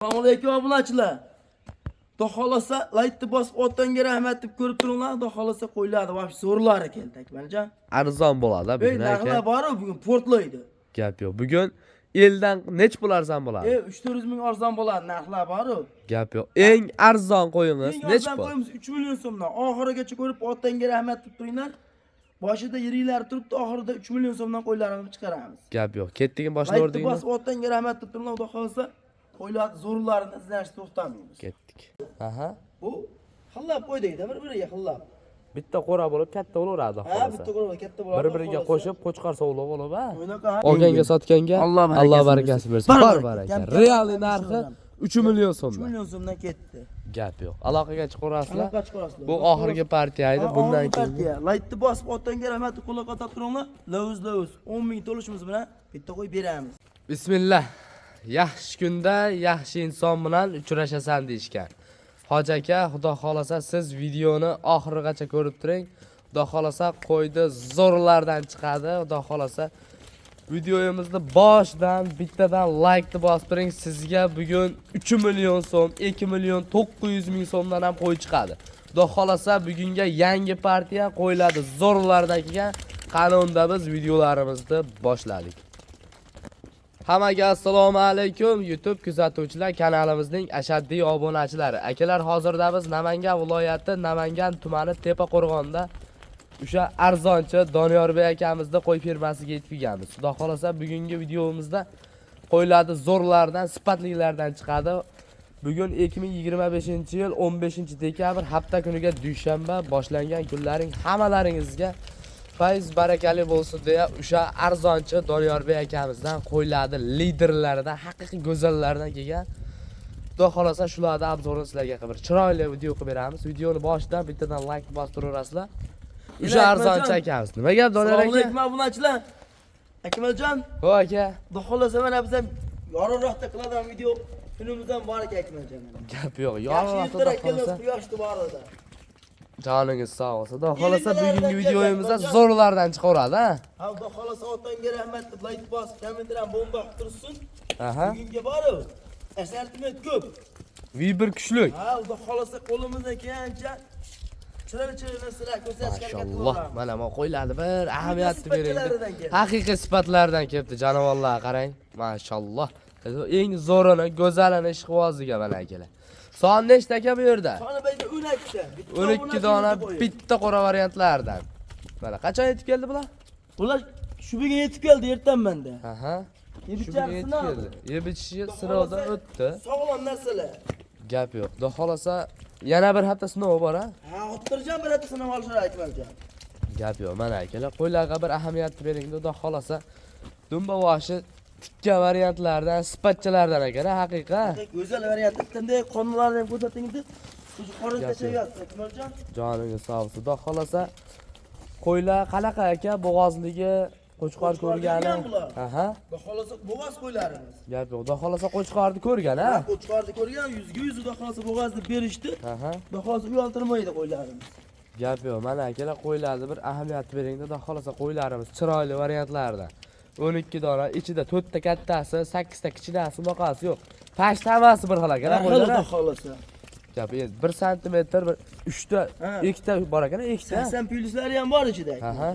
Assalomualaykum obunachilar. Xudo xolasa laytni bosib otanga rahmat deb ko'rib turinglar. Xudo xolasa qo'yiladi. Vobshe zo'rlari keldi Akmaljon. Arzon bo'ladi bugun aka. Narxlar bor-ku bugun portlaydi. Gap yo'q. Bugun eldan nech pul arzon bo'ladi? 3-400 ming arzon bo'ladi, narxlar bor-ku. Gap yo'q. Eng arzon qo'yingiz nech pul? Qo'yimiz 3 million so'mdan. Oxirigacha ko'rib otanga rahmat deb turinglar. Boshida yiringlar turibdi, oxirida 3 million so'mdan qo'ylarini chiqaramiz. Gap yo'q. Ketdingmi boshini o'rdingmi? Laytni bosib otanga rahmat deb turinglar. Xudo xolasa qo'ylarni zo'rlarini izlashni to'xtamaymiz. Ketdik. Aha. Bu xillab qo'ydikda, bir-biriga xillab. Bitta qo'ra bo'lib katta bo'laveradi Ha, bitta qo'ra katta bo'ladi. Bir-biriga qo'shib qo'chqar sovlab olib, ha. O'ynaqa. Olganga sotganga Alloh barakasini bersin. Bor aka. Real narxi 3 million 3 so'mdan. million so'mdan ketdi. Gap yo'q. Aloqaga chiqarasizlar. Aloqa chiqarasizlar. Bu oxirgi partiya edi. Bundan keyin laytni bosib otanga rahmatli qo'lga qatab turinglar. Lavuz 10 ming to'lishimiz bilan bitta qo'y beramiz. Bismillah. Yaxshi kunda yaxshi inson bilan uchrashasan deyishgan. Hoji aka, xudo xolasa siz videoni oxirigacha ko'rib turing. Xudo xolasa qo'ydi zo'rlardan chiqadi. Xudo xolasa videomizni boshidan bittadan like ni bosib turing. Sizga bugun 3 million so'm, 2 million 900 ming so'mdan ham qo'y chiqadi. Xudo xolasa bugunga yangi partiya qo'yiladi zo'rlardan kelgan. Qani unda biz videolarimizni boshladik. Hammaga assalomu alaykum YouTube kuzatuvchilar, kanalimizning ashaddiy obunachilari. Akalar, hozirda biz Namangan viloyati Namangan tumani Tepaqo'rg'onda o'sha arzonchi Doniyorbek akamizni qo'y fermasiga yetib kelganmiz. Xudo xolasa bugungi videomizda qo'ylarni zo'rlardan, sifatlilardan chiqadi. Bugun 2025-yil 15-dekabr hafta kuniga dushanba boshlangan kunlaring hammalaringizga fayz barakali bo'lsin deya o'sha arzonchi Doniyorbek akamizdan qo'ylarni liderlaridan, haqiqiy go'zallardan kelgan. Xudo xolasa shularni obzorini sizlarga qilib chiroyli video qilib beramiz. Videoni boshidan bittadan like bosib turaverasizlar. O'sha arzonchi akamiz. Nima gap Doniyor aka? Assalomu alaykum obunachilar. Akmaljon. Ho aka. Xudo xolasa mana biz ham yorug'roqda qiladigan video kunimiz ham bor ekan Akmaljon. Gap yo'q. Yorug'roqda kelamiz, quyoshni borida. Joningiz sog' bo'lsin. Xudo xolasa bugungi videoyimizda zo'rlardan chiqaradi, ha? Ha, xudo xolasa otanga rahmat deb like bosib, kommentlar ham bomba qilib tursin. Aha. Bugunga bor-ku. Assortiment ko'p. Vibir kuchlik. Ha, xudo xolasa qo'limizdan kelgancha chiroyli narsalar ko'rsatishga harakat Maşallah. qilamiz. Mana bu qo'ylarni bir ahamiyatni bering. sifatlardan Haqiqiy sifatlardan kelibdi janovorlar, qarang. Maşallah. Eng zo'rini, go'zalini ishqiboziga mana akalar. Son nechta aka bu yerda? Soni bayda 12 ta. 12 dona bitta qora variantlardan. Mana qachon yetib keldi bular? Bular shu bugun yetib keldi ertanmanda. Aha. Yeb Shu bugun yetib keldi. Yeb ichishi sinovdan o'tdi. Sog'lom narsalar. Gap yo'q. Xudo xolasa yana bir hafta sinov bor, ha? Ha, xotirjam bir hafta sinov olishar Akmaljon. Gap yo'q. Mana akalar, qo'ylarga bir ahamiyat bering. Xudo xolasa dumba boshi tikka variantlardan, sifatchalardan akalar, haqiqat. Go'zal variant. Qanday qonunlarni ham ko'rsatingizda, shu qorin tashlayapsiz Akmaljon. Joningiz sog' bo'lsin. Xudo xolasa qo'ylar qanaqa aka? Bo'g'ozligi, qo'chqor ko'rgani. Aha. Xudo xolasa bo'g'oz qo'ylarimiz. Gap yo'q. Xudo xolasa qo'chqorni ko'rgan, ha? Qo'chqorni ko'rgan, 100 xudo xolasa bo'g'ozni berishdi. Aha. Xudo xolasa uyaltirmaydi qo'ylarimiz. Gap yo'q. Mana akalar, qo'ylarni bir ahamiyat bering. Xudo xolasa qo'ylarimiz chiroyli variantlardan. 12 dona, ichida 4 ta kattasi, 8 ta kichkinasi, bunaqasi yo'q. Past hammasi bir xil akalar Xudo qo'ylar. xolasa. Gap endi 1 sm, 3 ta, 2 ta bor ekan, 2 ta. 80 plyuslari ham bor ichida. Aha.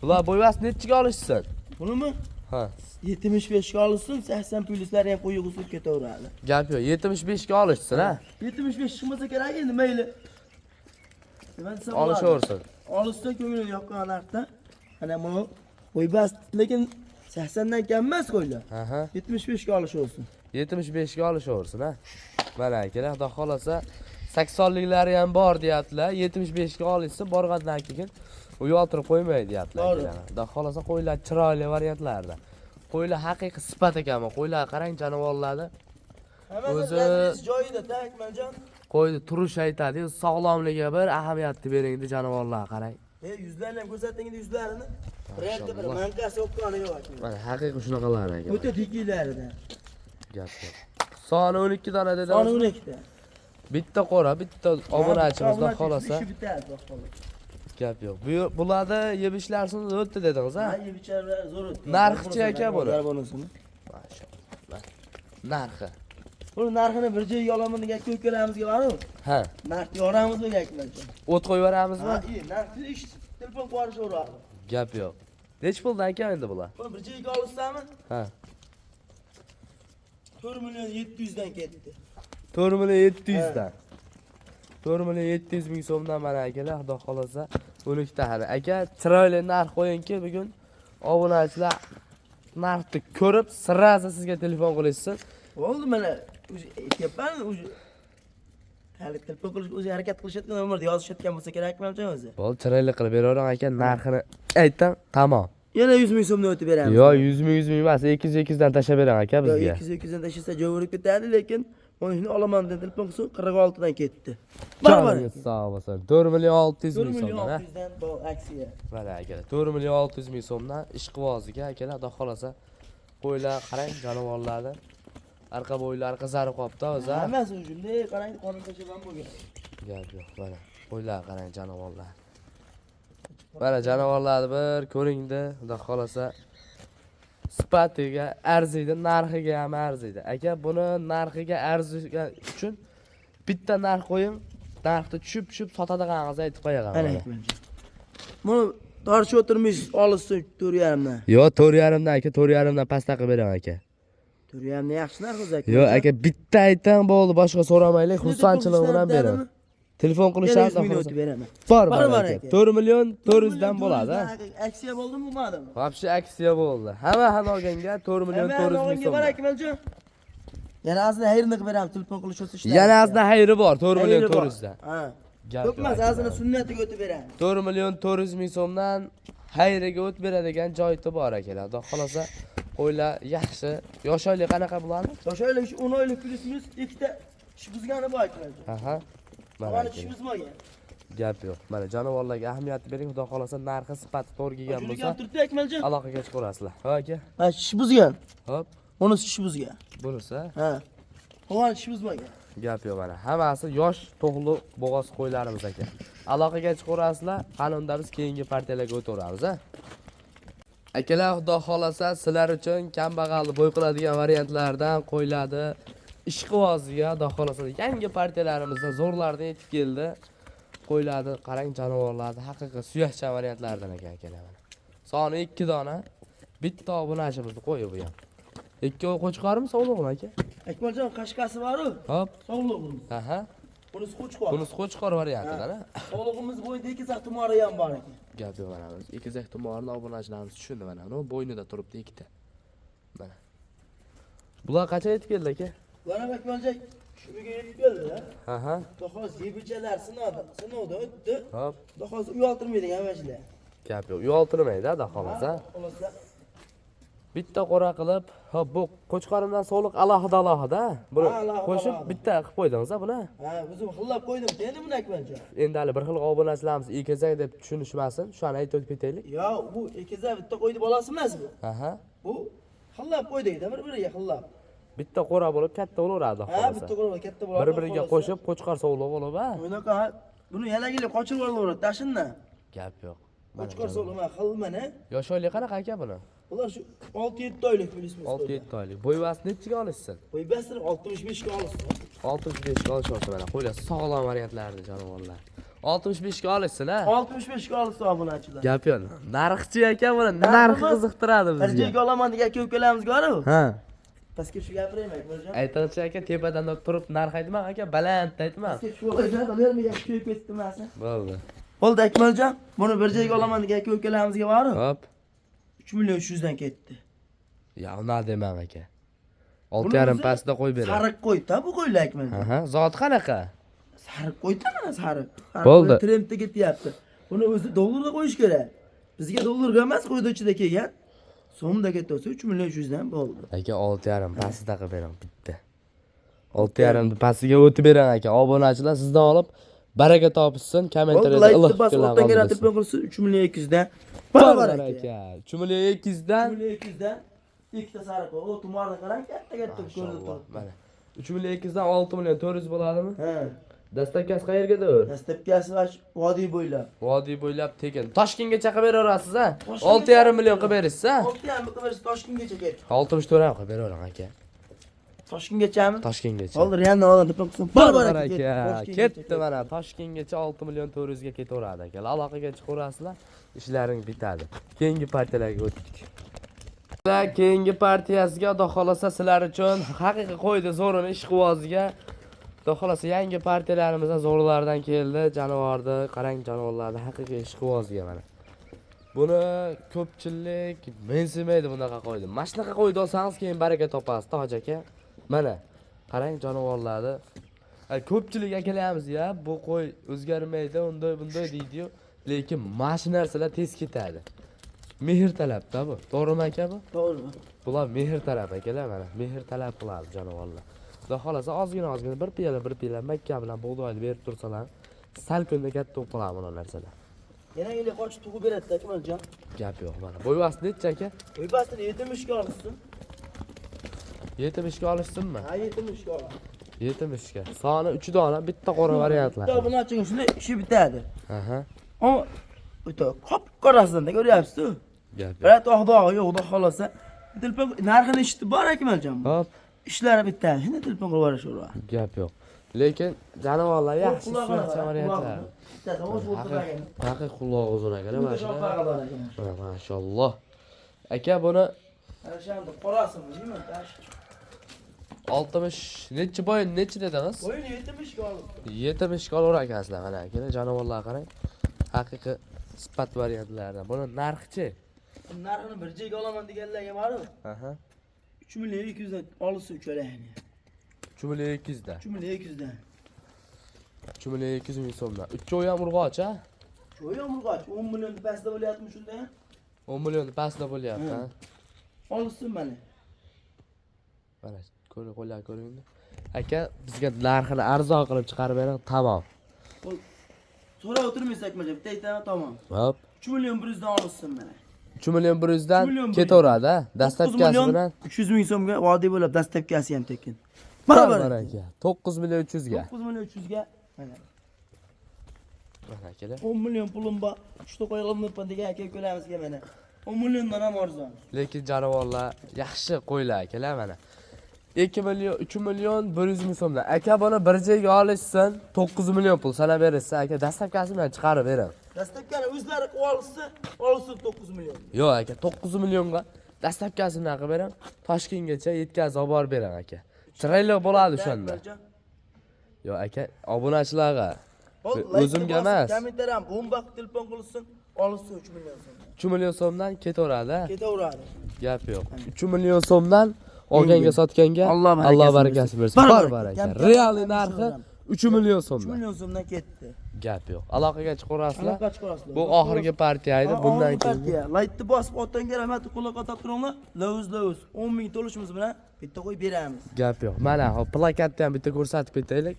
Bular bo'yvasini nechiga olishsin? Bunimi? Ha. 75 ga olsin, 80 plyuslari ham qo'yib usulib ketaveradi. Gap yo'q, 75 ga olishsin, ha? 75 chiqmasa kerak endi mayli. Olishaversin. Olishsa ko'ngli yoqqan narxda. Mana bu qo'ybas, lekin 80 dan kam emas qo'ylar. Aha. 75 ga olishaversin. 75 ga olishaversin, ha? Mana akalar, xudo xolasa 80liklari ham bor deyaptilar. 75 ga olishsa borgandan keyin uyaltirib qo'ymaydi deyaptilar akalar. Xudo xolasa qo'ylar chiroyli variantlarda. Qo'ylar haqiqiy sifat ekanmi? Qo'ylar qarang janovorlarni. O'zi joyida, Akmaljon. Qo'yni turish aytadi, sog'lomligiga bir ahamiyatni bering dedi janovorlar, qarang. Yuzlarini ham ko'rsatingda yuzlarini. Birorta bir manqasi o'qqani yo'q ekan. Mana haqiqiy shunaqalar ekan. O'ta diklaridan. Gap yo'q. Soni 12 dona dedi. Soni 12 ta. Bitta qora, bitta obunachimizda xolasa. Ishi bitadi, xolos. Gap yo'q. Bularda yeb ishlarsiz o'tdi dedingiz, ha? Ha, yeb icharlar zo'r o'tdi. Narxi aka buni. Maşallah. Narxi. Buni narxini bir joyga olaman degan ko'kkalamizga borib, Ha. narxni yoramizmi akmaljon? O't qo'yib yuboramizmi? Ha, narxni ish telefon qo'yishaveradi. Gap yo'q. Nech puldan aka endi bular? Buni bir joyga olsami? Ha. 4 million 700 dan ketdi. 4 million 700 dan. 4 million 700 ming so'mdan mana akalar, xudo xolasa 12 ta hali. Aka, chiroyli narx qo'yingki, bugun obunachilar narxni ko'rib, sirraza sizga telefon qilishsin. Bo'ldi mana aytyapman, hali telefon qilish o'zi harakat qilishayotgan nomerda yozishayotgan bo'lsa kerakmi o'zi? Bo'ldi, chiroyli qilib beravering aka, narxini aytdim, tamom. Yana 100 ming so'mdan o'tib beramiz. Yo, 100 ming emas, 200 dan tashlab bering aka bizga. 200 dan tashlasa jo'virib ketadi, lekin mana shuni olaman deb telefon qilsa 46 dan ketdi. Baribir. Sog' bo'lsin. 4 million 600 4 ming million so'mdan. 600 dan bu aksiya. Mana akalar, 4 million 600 ming so'mdan ishqivoziga akalar, xudo xolasa qo'ylar qarang, jonivorlarni. Arqa bo'ylar, arqa zari qopda o'zi. Hammasi shunday, qarang, qonun tashaban bo'lgan. Gap yo'q, mana. Qo'ylar qarang, jonivorlar. Mana jonivorlarni bir ko'ringda, xudo xolasa sifatiga arziydi, narxiga ham arziydi. Aka, buni narxiga arzigan uchun bitta narx qo'ying, narxni tushib sotadiganingizni aytib qo'yaman. Ana aytmanchi. Buni tortishib o'tirmaysiz, olsin 4.5 dan. Yo, 4.5 dan aka, 4.5 dan pastda qilib beraman aka. 4.5 dan yaxshi narx o'zi aka. Yo, aka, bitta aytdim bo'ldi, boshqa so'ramaylik, xursandchilik bilan beraman. Telefon qilishadi, xudo xohlasa beraman. Bor, 4 million 400 dan bo'ladi. Aksiya bo'ldimi, bo'lmadimi? Vobshe aksiya bo'ldi. Hamma olganga 4 million 400 ming so'm. Bor Akmaljon. Yana azna xayrini qilib beraman, telefon qilish olsa ishlar. Yana azna xayri bor, 4 million 400 dan. Ha. Gap Ko'p emas, azna sunnatiga o'tib beraman. 4 million 400 ming so'mdan xayriga o'tib beradigan joyi bor akalar. Xudo xolasa qo'ylar yaxshi. Yosh oylik qanaqa bo'ladi? Yosh oylik 10 oylik plyus minus ikkita ish buzgani bor Akmaljon. Aha. Mana ish buzmagan. Gap yo'q. Mana jonivorlarga ahamiyat bering, xudo xolasa narxi sifati to'g'ri kelgan bo'lsa, turibdi Akmaljon. aloqaga chiqarasizlar. Ha aka. Ha, ish buzgan. Hop. Bunisi ish buzgan. Bunisi? Ha. Qo'g'on ish buzmagan. Gap yo'q mana. Hammasi yosh, to'g'li bo'g'oz qo'ylarimiz aka. Aloqaga chiqarasizlar, qanunda biz keyingi partiyalarga o'taveramiz, ha. Akalar, xudo xolasa sizlar uchun kambag'alni bo'y qiladigan variantlardan qo'yiladi. Ishqivoziga, xudo xolasa yangi partiyalarimizda zo'rlardan yetib keldi. Qo'yiladi, qarang jonivorlarni haqiqiy suyakchan variantlardan ekan akalar. Soni 2 dona. Bitta obunachimizni qo'yib bu ham. Ikkovi qo'chqormi, sog'liqmi aka? Akmaljon qashqasi bor-ku. Hop. Sog'liqimiz. Aha. Bunisi qo'chqor. Bunisi qo'chqor variantidan, ha. Sog'liqimiz bo'yida 2 zaq tumori ham bor ekan. Gap yo'q mana biz. 2 zaq tumorni obunachilarimiz tushundi mana. Uni bo'ynida turibdi ikkita. Mana. Bular qancha yetib keldi aka? Bular Akmaljon shubiga yetib keldi-da. Aha. Xo'sh, yebichalar sinovda o'tdi. Hop. Xo'sh, uyaltirmaydigan hammachilar. Gap yo'q. Uyoltirmaydi, da xolasa. Xolasa. Bitta qora qilib, hop bu qo'chqorimdan so'liq alohida. Buni qo'shib bitta qilib qo'ydingiz-a buni? Ha, o'zim xillab qo'ydim. Endi buni Akmaljon. Endi hali bir xil obunachilarimiz ekazak deb tushunishmasin. Shuni aytib o'tib ketaylik. Yo, bu ekizlar bitta qo'ydi bolasi emas bu. Aha. Bu xillab qo'ydikda, bir-biriga xillab. Bitta qora bo'lib katta bo'laveradi Ha, xolasa. bitta qo'ra katta bo'ladi. Bir-biriga qo'shib qo'chqor so'liq bo'lib, ha. Bunaqa buni yalagili qochirib olaveradi, tashindan. Gap yo'q. Qochqor so'lima xilmani. Yosh oylik qanaqa aka buni? Ular shu 6-7 oylik plyus-minus. 6-7 oylik. Bo'yvasi nechiga olishsin? Qo'y basir 65 ga olsin. 65 ga olish olsa mana qo'ylar sog'lom variantlarni jonivorlar. 65 ga olishsin, ha? 65 ga olsin obunachilar. Gap yo'q. Narxchi aka buni, narxi qiziqtiradi bizga. Birjaga olaman degan aka-ukalarimiz bor-ku. Ha. Pastga shu gapiraymi Akmaljon? Aytgancha aka tepadan turib narx aytma aka, baland aytma. Pastga shu o'ydan qo'yarmiga ko'yib ketdimasa. Bo'ldi. Bo'ldi Akmaljon, buni birjaga olaman degan aka-ukalarimizga bor-ku. Hop. 3 million 300 dan ketdi. Ya, una demang aka. 6,5 pastda qo'yib bering. Sariq qo'ydi bu qo'ylar Akmaljon. Aha, zot qanaqa? Sariq qo'ydi mana sariq. Bo'ldi. Trendga ketyapti. Buni o'zi dollarda qo'yish kerak. Bizga dollarga emas, qo'ydi ichida kelgan. So'mda ketsa 3 million 300 dan bo'ldi. Aka 6,5 pastda qilib bering bitta. 6,5 pastiga o'tib bering aka. Obunachilar sizdan olib baraka topishsin, kommentariyada iliq fikrlarni telefon qilsa 3 million 200 dan. Baravar aka. 3 million 200 dan. 3 million 200 dan ikkita sariq o tumorni qarang, katta ko'rinib turibdi. Mana 3 million 200 dan 6 million 400 bo'ladimi? Ha. Dastlabkasi qayergadir? Dastlabkasi vodiy bo'ylab. Vodiy bo'ylab tekin. Toshkentgacha qilib beraverasiz, ha? 6,5 million qilib berasiz, ha? 6,5 qilib berasiz, Toshkentgacha ketdi. 64 ham qilib beravering aka. Toshkentgachami? Toshkentgacha. Hozir yana oladi, qilsin. Bor aka. Ketdi mana Toshkentgacha 6 million 400 ga ketaveradi aka. Aloqaga chiqaverasizlar, ishlaring bitadi. Keyingi partiyalarga o'tdik. Keyingi partiyasiga xudo xolasa sizlar uchun haqiqiy qo'ydi zo'rini ishqivoziga. Xudo xolasa yangi partiyalarimizdan zo'rlardan keldi. Janovarni, qarang janovarlarni haqiqiy ishqivoziga mana. Buni ko'pchilik mensimaydi bunaqa qo'ydi. Mana shunaqa qo'ydi olsangiz keyin baraka topasiz, Toj aka. Mana qarang jonivorlarni. Ko'pchilik akalarimiz ya bu qo'y o'zgarmaydi, unday bunday deydi-yu, lekin mana shu narsalar tez ketadi. Mehr talabda bu. To'g'rimi aka bu? To'g'ri. Bular mehr talab akalar mana. Mehr talab qiladi jonivorlar. Xudo xolasa ozgina bir piyola makka bilan bug'doyni berib tursalar, sal kunda katta bo'lib qoladi bu narsalar. Yana yili qochib tug'ib beradi-da, Akmaljon. Gap yo'q mana. Bo'yvasi necha aka? Bo'yvasini 70 ga olsin. 70 ga olishsinmi? Ha, 70 ga oladi. 70 ga. Soni 3 dona, bitta qora variantlar. Bitta buni oching, shunda ishi bitadi. Aha. Ammo o'ta qop-qorasidan ko'ryapsiz-ku. Gap yo'q. Birat oqdog'i yo'q, xudo xolasa. Telefon narxini eshitib bor Akmaljon. Hop, Ishlari bitadi. Shunda telefon qilib yuborishadi. gap yo'q. Lekin jonivorlar yaxshi suratcha variantlar. Haqiqiy quloq uzun akalar mana shu. Maşallah. Aka buni Alshanda qorasimi, deymi? 60 necha boy necha dedingiz? Bo'yini 70 ga olib. 70 ga olar ekasizlar mana aka. Jonivorlar qarang. Haqiqiy sifat variantlardan. Buni narxi-chi? Narxini bir joyga olaman deganlarga borib. Aha. 3 million 200 dan olsa uchalayni. 3 million 200 dan. 3 million 200 dan. 3 million 200 ming so'mdan. 3 o'yam urg'och-a? Sho'ya murg'och 10 million pastda bo'lyapti shunda. 10 million pastda bo'lyapti, ha. Olsin mana. Mana qo'llar ko'ringlar. Aka, bizga narxini arzon qilib chiqarib bering, tamom. So'rab o'tirmaysak mana bitta aytaman, tamom. Hop. 3 million 100 dan olsin mana. 3 million 100 dan 3 million ketaveradi, ha. Dastlabkasi bilan 300 ming so'mga vodiy bo'lib, dastlabkasi ham tekin. baravar aka. 9 million 300 ga. 9 million 300 ga. Mana. Mana akalar. 10 million pulim bor. 3 ta qo'yilibman degan aka ko'lamizga mana. 10 milliondan ham arzon. Lekin jonivorlar yaxshi qo'ylar akalar mana. 2 million 3 million 100 ming so'mdan. Aka buni bir joyga olishsin, 9 million pul sanab berasiz. Aka dastlabkasi bilan chiqarib bering. Dastlabkani o'zlari qilib olsin 9 million. Yo'q aka, 9 millionga dastlabkasini qilib bering. Toshkentgacha yetkazib olib borib bering aka. Chiroyli bo'ladi o'shanda. Yo'q aka, obunachilarga o'zimga emas. Kommentar ham bomba telefon qilsin, olsin 3 million so'm. 3 million so'mdan ketaveradi. Ketaveradi. Gap yo'q. 3 million so'mdan olganga sotganga Alloh barakasi bersin. Bor baraka. Real narxi 3 million 3 so'mdan. million so'mdan ketdi. Gap yo'q. Aloqaga chiqarasizlar. Aloqa chiqarasizlar. Bu oxirgi partiya edi. Bundan keyin Lightni bosib otanga rahmat quloq turinglar. Lavuz 10 ming to'lishimiz bilan bitta qo'yib beramiz. gap yo'q. Mana hop plakatni ham bitta ko'rsatib ketaylik.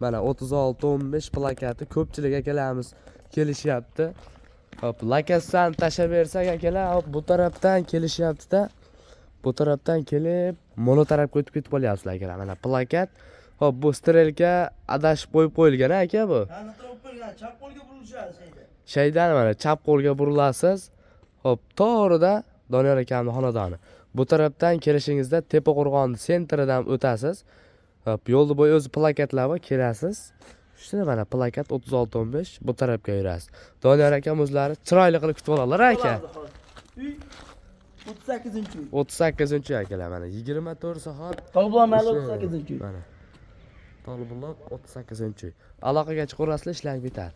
Mana 36-15 plakati ko'pchilik akalarimiz kelishyapti. Hop plakatdan tashlab bersak akalar, hop bu tarafdan kelishyapti-da. Bu tarafdan kelib, mono tarafga o'tib ketib qolyapsizlar akalar. Mana plakat. Hop bu strelka adashib qo'yib qo'yilgan aka bu. Ha, nima qo'ygan? Chap qo'lga burilishadi shayda. Shaydan mana chap qo'lga burilasiz. Hop to'g'rida Doniyor akamning xonadoni. Bu tarafdan kelishingizda Tepa qo'rg'onni sentridan o'tasiz. Hop yo'lda bo'yi o'zi plakatlar bor, kelasiz. Shuna mana plakat 36-15 bu tarafga yurasiz. Doniyor akam o'zlari chiroyli qilib kutib oladilar aka. Uy 38-uy. 38-uy akalar mana 24 soat. Toliblar mali 38-uy. Mana. Toliblar 38-uy. Aloqaga chiqarasizlar, ishlar bitadi.